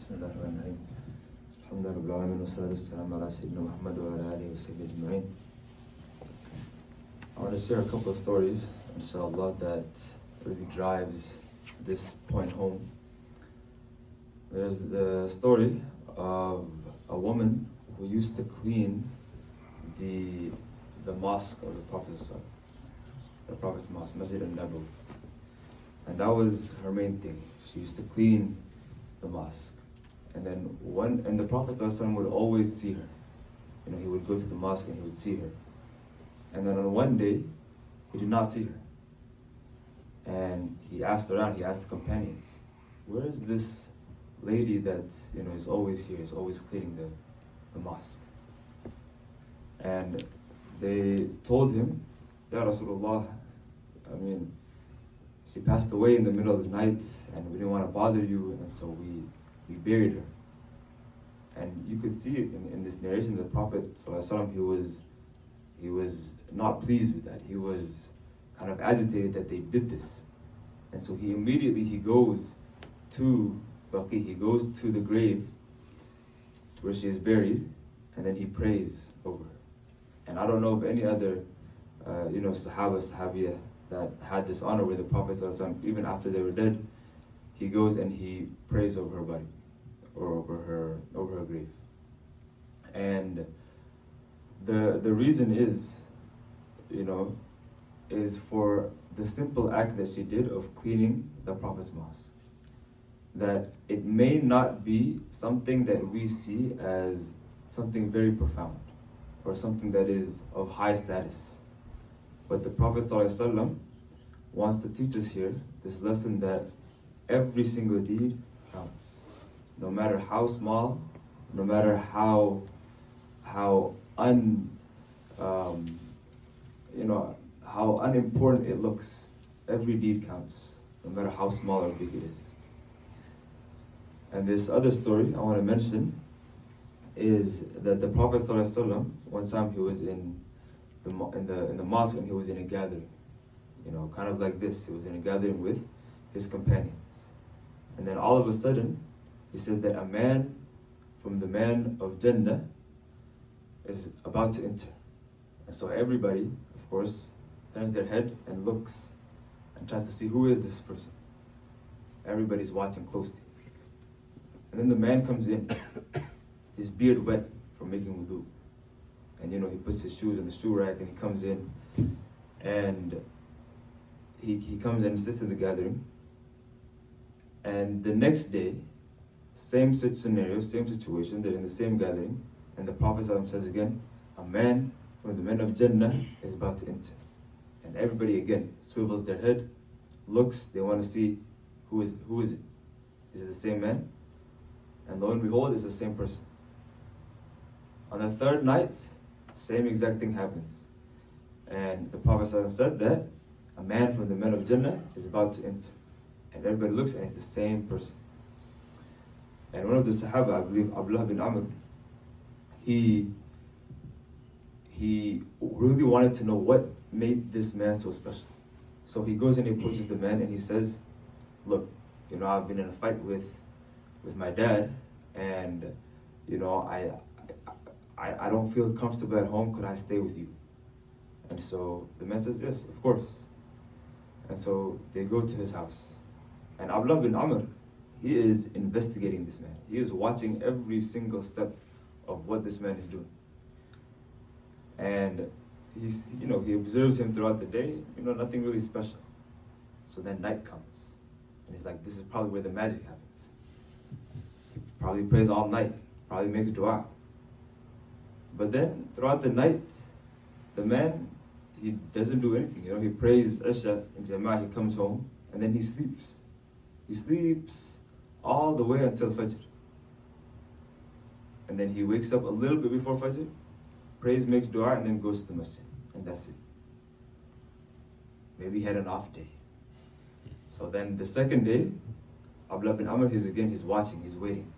بسم الله الرحمن الرحيم الحمد لله رب العالمين والصلاة والسلام على سيدنا محمد وعلى آله وصحبه أجمعين. I want to share a couple of stories, inshallah, that really drives this point home. There's the story of a woman who used to clean the mosque of the Prophet's mosque, Masjid al-Nabawi. And that was her main thing. She used to clean the mosque. And then the Prophet ﷺ would always see her. You know, he would go to the mosque and he would see her. And then on one day, he did not see her. And he asked around, he asked the companions, where is this lady that, you know, is always here, is always cleaning the mosque? And they told him, Ya Rasulullah, she passed away in the middle of the night and we didn't want to bother you, and so we buried her. And you could see it in this narration, the Prophet ﷺ, he was not pleased with that. He was kind of agitated that they did this. And so he immediately goes to Baqi, he goes to the grave where she is buried, and then he prays over her. And I don't know of any other Sahabiyah that had this honor where the Prophet ﷺ, even after they were dead, he goes and he prays over her body or over her grave. And the reason is for the simple act that she did of cleaning the Prophet's mosque. That it may not be something that we see as something very profound or something that is of high status. But the Prophet ﷺ wants to teach us here this lesson that every single deed counts. No matter how small, no matter how unimportant it looks, every deed counts, no matter how small or big it is. And this other story I want to mention is that the Prophet ﷺ, one time he was in the mosque and he was in a gathering, kind of like this. He was in a gathering with his companions. And then all of a sudden, he says that a man from the man of Jannah is about to enter. And so everybody, of course, turns their head and looks and tries to see who is this person. Everybody's watching closely. And then the man comes in, his beard wet from making wudu. And he puts his shoes in the shoe rack and he comes in, and he comes and sits in the gathering. And the next day, same scenario, same situation, they're in the same gathering, and the Prophet says again, a man from the men of Jannah is about to enter. And everybody again swivels their head, looks, they want to see who is it? Is it the same man? And lo and behold, it's the same person. On the third night, same exact thing happens. And the Prophet said that a man from the men of Jannah is about to enter. And everybody looks and it's the same person. And one of the Sahaba, I believe Abdullah bin Amr, he really wanted to know what made this man so special. So he goes and he approaches the man and he says, look, I've been in a fight with my dad, and I don't feel comfortable at home. Could I stay with you? And so the man says, yes, of course. And so they go to his house. And Abdullah bin Amr, he is investigating this man. He is watching every single step of what this man is doing. And he observes him throughout the day, nothing really special. So then night comes. And he's like, this is probably where the magic happens. He probably prays all night, probably makes dua. But then throughout the night, the man, he doesn't do anything. He prays Isha in Jama'ah, he comes home, and then he sleeps. He sleeps all the way until Fajr. And then he wakes up a little bit before Fajr, prays, makes dua, and then goes to the masjid. And that's it. Maybe he had an off day. So then the second day, Abdullah bin Amr, he's watching, he's waiting.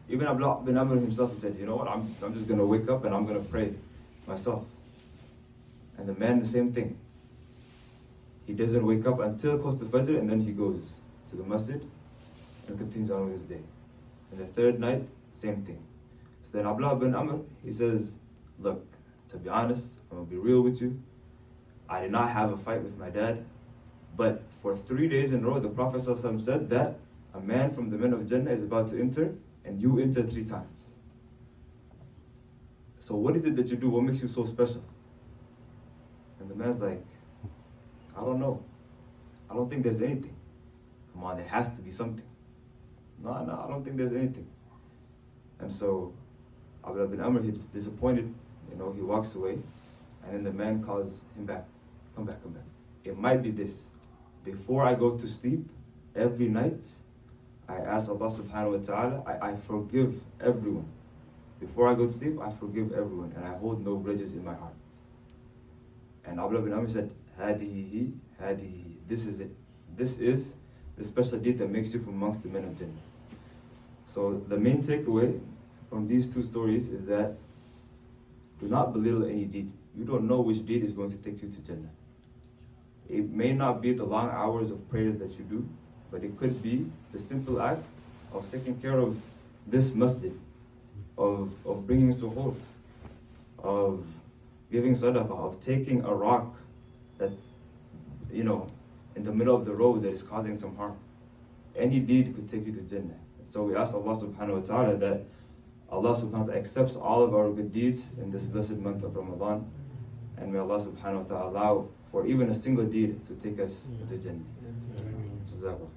Even Abdullah bin Amr himself, he said, you know what, I'm just going to wake up and I'm going to pray myself. And the man, the same thing. He doesn't wake up until close to Fajr, and then he goes to the masjid and continues on with his day. And the third night, same thing. So then Abdullah bin Amr, he says, look, to be honest, I'm gonna be real with you. I did not have a fight with my dad, but for 3 days in a row, the Prophet ﷺ said that a man from the men of Jannah is about to enter, and you enter 3 times. So what is it that you do? What makes you so special? And the man's like, I don't know. I don't think there's anything. Come on, there has to be something. No, I don't think there's anything. And so Abdullah bin Amr, he's disappointed, he walks away, and then the man calls him back. Come back. It might be this. Before I go to sleep, every night, I ask Allah subhanahu wa ta'ala, I forgive everyone. Before I go to sleep, I forgive everyone, and I hold no grudges in my heart. And Abdullah bin Amr said, Hadihi, this is it. This is the special deed that makes you from amongst the men of Jannah. So the main takeaway from these 2 stories is that do not belittle any deed. You don't know which deed is going to take you to Jannah. It may not be the long hours of prayers that you do, but it could be the simple act of taking care of this masjid, of bringing suhoor, of giving sadaqah, of taking a rock that's, in the middle of the road that is causing some harm. Any deed could take you to Jannah. So we ask Allah subhanahu wa ta'ala that Allah subhanahu wa ta'ala accepts all of our good deeds in this blessed month of Ramadan. And may Allah subhanahu wa ta'ala allow for even a single deed to take us to Jannah. Jazakallah.